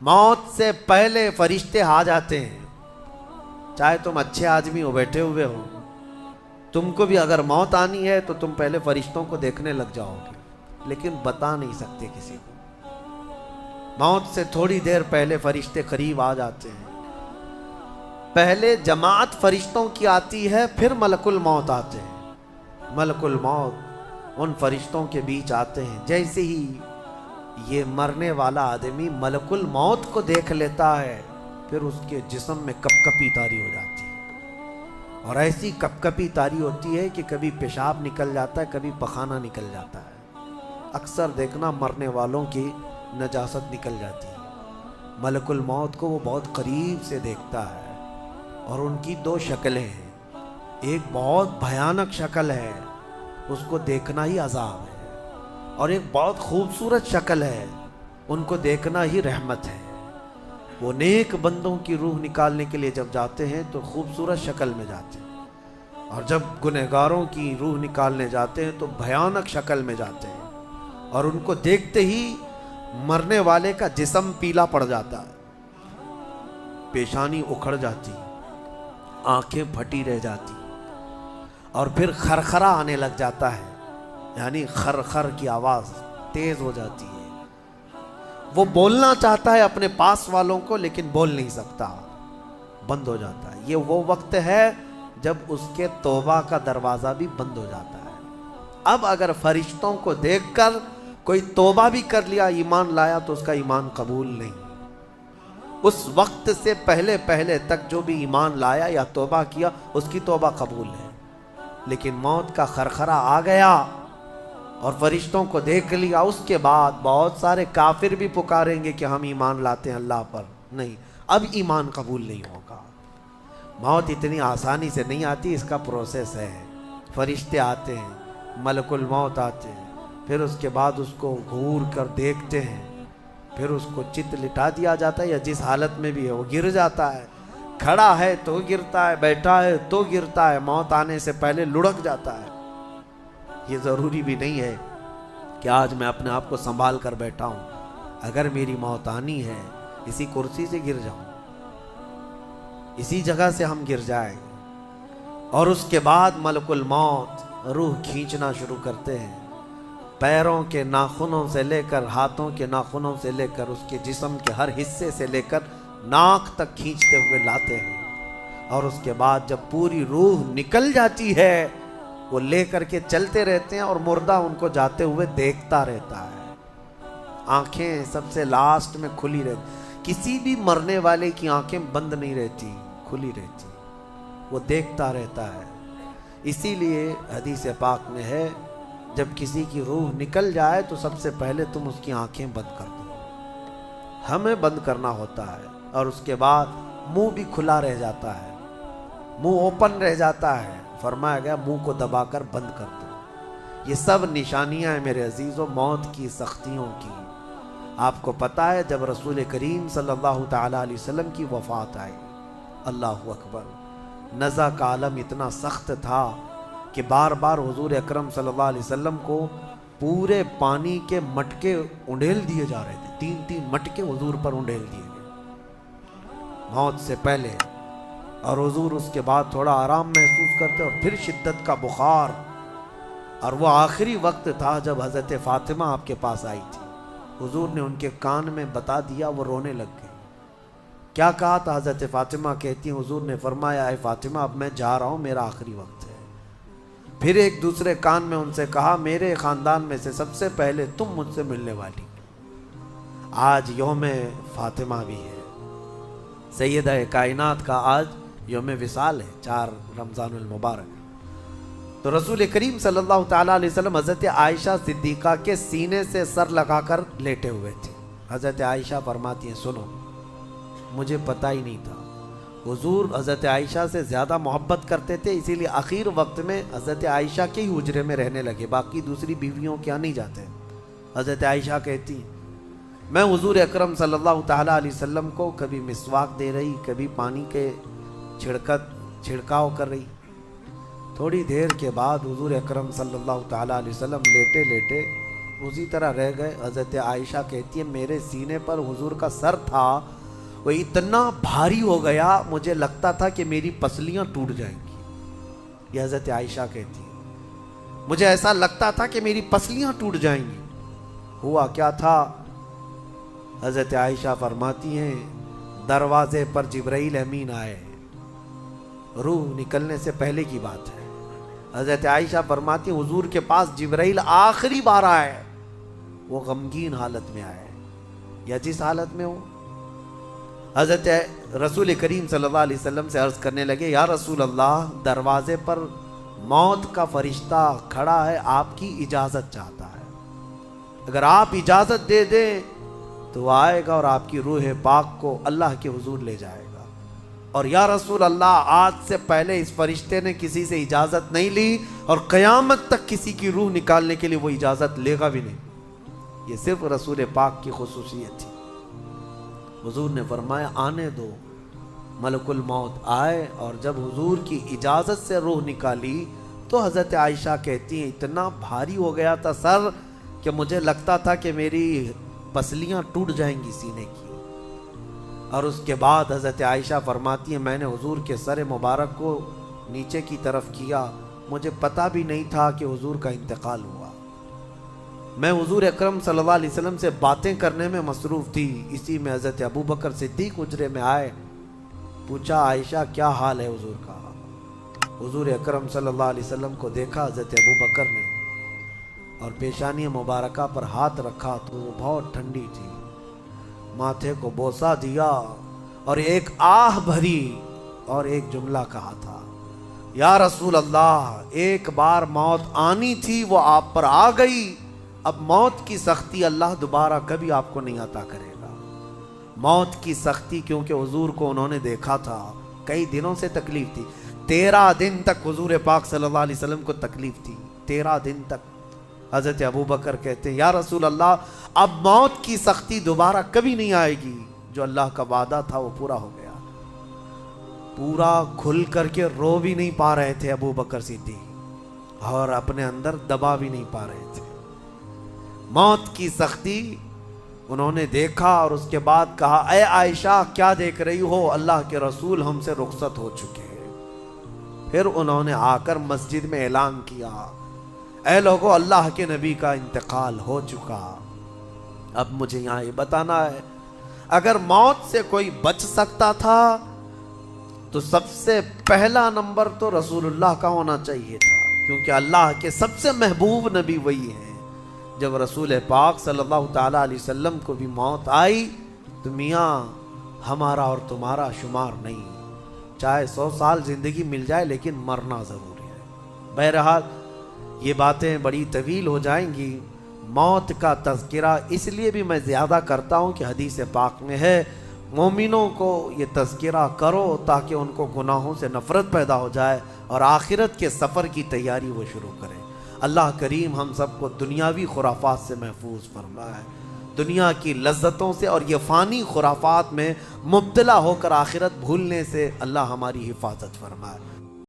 موت سے پہلے فرشتے آ جاتے ہیں. چاہے تم اچھے آدمی ہو, بیٹھے ہوئے ہو, تم کو بھی اگر موت آنی ہے تو تم پہلے فرشتوں کو دیکھنے لگ جاؤ گے, لیکن بتا نہیں سکتے کسی کو. موت سے تھوڑی دیر پہلے فرشتے قریب آ جاتے ہیں. پہلے جماعت فرشتوں کی آتی ہے, پھر ملک الموت آتے ہیں. ملک الموت ان فرشتوں کے بیچ آتے ہیں. جیسے ہی یہ مرنے والا آدمی ملک الموت کو دیکھ لیتا ہے, پھر اس کے جسم میں کپکپی طاری ہو جاتی ہے. اور ایسی کپکپی طاری ہوتی ہے کہ کبھی پیشاب نکل جاتا ہے, کبھی پخانہ نکل جاتا ہے. اکثر دیکھنا مرنے والوں کی نجاست نکل جاتی ہے. ملک الموت کو وہ بہت قریب سے دیکھتا ہے, اور ان کی دو شکلیں ہیں. ایک بہت بھیانک شکل ہے, اس کو دیکھنا ہی عذاب ہے, اور ایک بہت خوبصورت شکل ہے, ان کو دیکھنا ہی رحمت ہے. وہ نیک بندوں کی روح نکالنے کے لیے جب جاتے ہیں تو خوبصورت شکل میں جاتے ہیں, اور جب گنہگاروں کی روح نکالنے جاتے ہیں تو بھیانک شکل میں جاتے ہیں. اور ان کو دیکھتے ہی مرنے والے کا جسم پیلا پڑ جاتا ہے, پیشانی اکھڑ جاتی, آنکھیں پھٹی رہ جاتی, اور پھر خرخرا آنے لگ جاتا ہے, یعنی خرخر کی آواز تیز ہو جاتی ہے. وہ بولنا چاہتا ہے اپنے پاس والوں کو, لیکن بول نہیں سکتا, بند ہو جاتا ہے. یہ وہ وقت ہے جب اس کے توبہ کا دروازہ بھی بند ہو جاتا ہے. اب اگر فرشتوں کو دیکھ کر کوئی توبہ بھی کر لیا, ایمان لایا, تو اس کا ایمان قبول نہیں. اس وقت سے پہلے پہلے تک جو بھی ایمان لایا یا توبہ کیا, اس کی توبہ قبول ہے. لیکن موت کا خرخرا آ گیا اور فرشتوں کو دیکھ لیا, اس کے بعد بہت سارے کافر بھی پکاریں گے کہ ہم ایمان لاتے ہیں اللہ پر. نہیں, اب ایمان قبول نہیں ہوگا. موت اتنی آسانی سے نہیں آتی, اس کا پروسیس ہے. فرشتے آتے ہیں, ملک الموت آتے ہیں, پھر اس کے بعد اس کو گھور کر دیکھتے ہیں, پھر اس کو چت لٹا دیا جاتا ہے, یا جس حالت میں بھی ہے وہ گر جاتا ہے. کھڑا ہے تو گرتا ہے, بیٹھا ہے تو گرتا ہے, موت آنے سے پہلے لڑک جاتا ہے. یہ ضروری بھی نہیں ہے کہ آج میں اپنے آپ کو سنبھال کر بیٹھا ہوں. اگر میری موت آنی ہے, اسی کرسی سے گر جاؤں, اسی جگہ سے ہم گر جائیں. اور اس کے بعد ملک الموت روح کھینچنا شروع کرتے ہیں. پیروں کے ناخنوں سے لے کر, ہاتھوں کے ناخنوں سے لے کر, اس کے جسم کے ہر حصے سے لے کر ناک تک کھینچتے ہوئے لاتے ہیں. اور اس کے بعد جب پوری روح نکل جاتی ہے, وہ لے کر کے چلتے رہتے ہیں, اور مردہ ان کو جاتے ہوئے دیکھتا رہتا ہے. آنکھیں سب سے لاسٹ میں کھلی رہتی. کسی بھی مرنے والے کی آنکھیں بند نہیں رہتی, کھلی رہتی, وہ دیکھتا رہتا ہے. اسی لیے حدیث پاک میں ہے, جب کسی کی روح نکل جائے تو سب سے پہلے تم اس کی آنکھیں بند کر دو. ہمیں بند کرنا ہوتا ہے, اور اس کے بعد منہ بھی کھلا رہ جاتا ہے, منہ اوپن رہ جاتا ہے. فرمایا گیا منہ کو دبا کر بند کر دو. یہ سب نشانیاں ہیں میرے عزیزوں موت کی سختیوں کی. آپ کو پتا ہے جب رسول کریم صلی اللہ تعالی علیہ وسلم کی وفات آئی, اللہ اکبر, نزع کا عالم اتنا سخت تھا کہ بار بار حضور اکرم صلی اللہ علیہ وسلم کو پورے پانی کے مٹکے انڈیل دیے جا رہے تھے. 3 مٹکے حضور پر انڈیل دیے گئے موت سے پہلے, اور حضور اس کے بعد تھوڑا آرام محسوس کرتے, اور پھر شدت کا بخار. اور وہ آخری وقت تھا جب حضرت فاطمہ آپ کے پاس آئی تھی. حضور نے ان کے کان میں بتا دیا, وہ رونے لگ گئی. کیا کہا تھا؟ حضرت فاطمہ کہتی ہیں حضور نے فرمایا, اے فاطمہ اب میں جا رہا ہوں, میرا آخری وقت ہے. پھر ایک دوسرے کان میں ان سے کہا, میرے خاندان میں سے سب سے پہلے تم مجھ سے ملنے والی. آج یوم فاطمہ بھی ہے, سیدہ کائنات کا آج یوم وصال ہے, 4 رمضان المبارک. تو رسول کریم صلی اللہ تعالیٰ علیہ وسلم حضرت عائشہ صدیقہ کے سینے سے سر لگا کر لیٹے ہوئے تھے. حضرت عائشہ فرماتی ہیں, سنو مجھے پتہ ہی نہیں تھا. حضور حضرت عائشہ سے زیادہ محبت کرتے تھے, اسی لیے آخر وقت میں حضرت عائشہ کے ہی حجرے میں رہنے لگے, باقی دوسری بیویوں کیا نہیں جاتے. حضرت عائشہ کہتی, میں حضور اکرم صلی اللہ تعالیٰ علیہ وسلم کو کبھی مسواک دے رہی, کبھی پانی کے چھڑکاؤ کر رہی. تھوڑی دیر کے بعد حضور اکرم صلی اللہ تعالیٰ علیہ وسلم لیٹے لیٹے اسی طرح رہ گئے۔ حضرت عائشہ کہتی ہے میرے سینے پر حضور کا سر تھا، وہ اتنا بھاری ہو گیا مجھے لگتا تھا کہ میری پسلیاں ٹوٹ جائیں گی۔ یہ حضرت عائشہ کہتی ہے مجھے ایسا لگتا تھا کہ میری پسلیاں ٹوٹ جائیں گی۔ ہوا کیا تھا؟ حضرت عائشہ فرماتی ہیں دروازے پر جبرائیل امین آئے، روح نکلنے سے پہلے کی بات ہے۔ حضرت عائشہ فرماتی ہیں حضور کے پاس جبرائیل آخری بار آئے، وہ غمگین حالت میں آئے یا جس حالت میں ہو۔ حضرت رسول کریم صلی اللہ علیہ وسلم سے عرض کرنے لگے یا رسول اللہ، دروازے پر موت کا فرشتہ کھڑا ہے، آپ کی اجازت چاہتا ہے، اگر آپ اجازت دے دیں تو وہ آئے گا اور آپ کی روح پاک کو اللہ کے حضور لے جائے گا۔ اور یا رسول اللہ، آج سے پہلے اس فرشتے نے کسی سے اجازت نہیں لی اور قیامت تک کسی کی روح نکالنے کے لیے وہ اجازت لے گا بھی نہیں، یہ صرف رسول پاک کی خصوصیت تھی۔ حضور نے فرمایا آنے دو۔ ملک الموت آئے اور جب حضور کی اجازت سے روح نکالی تو حضرت عائشہ کہتی ہیں اتنا بھاری ہو گیا تھا سر کہ مجھے لگتا تھا کہ میری پسلیاں ٹوٹ جائیں گی سینے کی۔ اور اس کے بعد حضرت عائشہ فرماتی ہیں میں نے حضور کے سر مبارک کو نیچے کی طرف کیا، مجھے پتہ بھی نہیں تھا کہ حضور کا انتقال ہوا۔ میں حضور اکرم صلی اللہ علیہ وسلم سے باتیں کرنے میں مصروف تھی، اسی میں حضرت ابو بکر صدیق حجرے میں آئے، پوچھا عائشہ کیا حال ہے حضور کا؟ حضور اکرم صلی اللہ علیہ وسلم کو دیکھا حضرت ابو بکر نے اور پیشانی مبارکہ پر ہاتھ رکھا تو وہ بہت ٹھنڈی تھی، ماتھے کو بوسہ دیا اور ایک آہ بھری اور ایک جملہ کہا تھا یا رسول اللہ، ایک بار موت آنی تھی وہ آپ پر آ گئی، اب موت کی سختی اللہ دوبارہ کبھی آپ کو نہیں عطا کرے گا۔ موت کی سختی کیونکہ حضور کو انہوں نے دیکھا تھا، کئی دنوں سے تکلیف تھی، 13 دن تک حضور پاک صلی اللہ علیہ وسلم کو تکلیف تھی، 13 دن تک۔ حضرت ابو بکر کہتے ہیں یا رسول اللہ، اب موت کی سختی دوبارہ کبھی نہیں آئے گی، جو اللہ کا وعدہ تھا وہ پورا ہو گیا۔ پورا کھل کر کے رو بھی نہیں پا رہے تھے ابو بکر صدیق اور اپنے اندر دبا بھی نہیں پا رہے تھے۔ موت کی سختی انہوں نے دیکھا اور اس کے بعد کہا اے عائشہ کیا دیکھ رہی ہو، اللہ کے رسول ہم سے رخصت ہو چکے ہیں۔ پھر انہوں نے آ کر مسجد میں اعلان کیا اے لوگو، اللہ کے نبی کا انتقال ہو چکا۔ اب مجھے یہاں یہ بتانا ہے اگر موت سے کوئی بچ سکتا تھا تو سب سے پہلا نمبر تو رسول اللہ کا ہونا چاہیے تھا، کیونکہ اللہ کے سب سے محبوب نبی وہی ہیں۔ جب رسول پاک صلی اللہ تعالیٰ علیہ وسلم کو بھی موت آئی تو میاں ہمارا اور تمہارا شمار نہیں، چاہے 100 سال زندگی مل جائے لیکن مرنا ضروری ہے۔ بہرحال یہ باتیں بڑی طویل ہو جائیں گی۔ موت کا تذکرہ اس لیے بھی میں زیادہ کرتا ہوں کہ حدیث پاک میں ہے مومنوں کو یہ تذکرہ کرو تاکہ ان کو گناہوں سے نفرت پیدا ہو جائے اور آخرت کے سفر کی تیاری وہ شروع کریں۔ اللہ کریم ہم سب کو دنیاوی خرافات سے محفوظ فرمائے، دنیا کی لذتوں سے اور یہ فانی خرافات میں مبتلا ہو کر آخرت بھولنے سے اللہ ہماری حفاظت فرمائے۔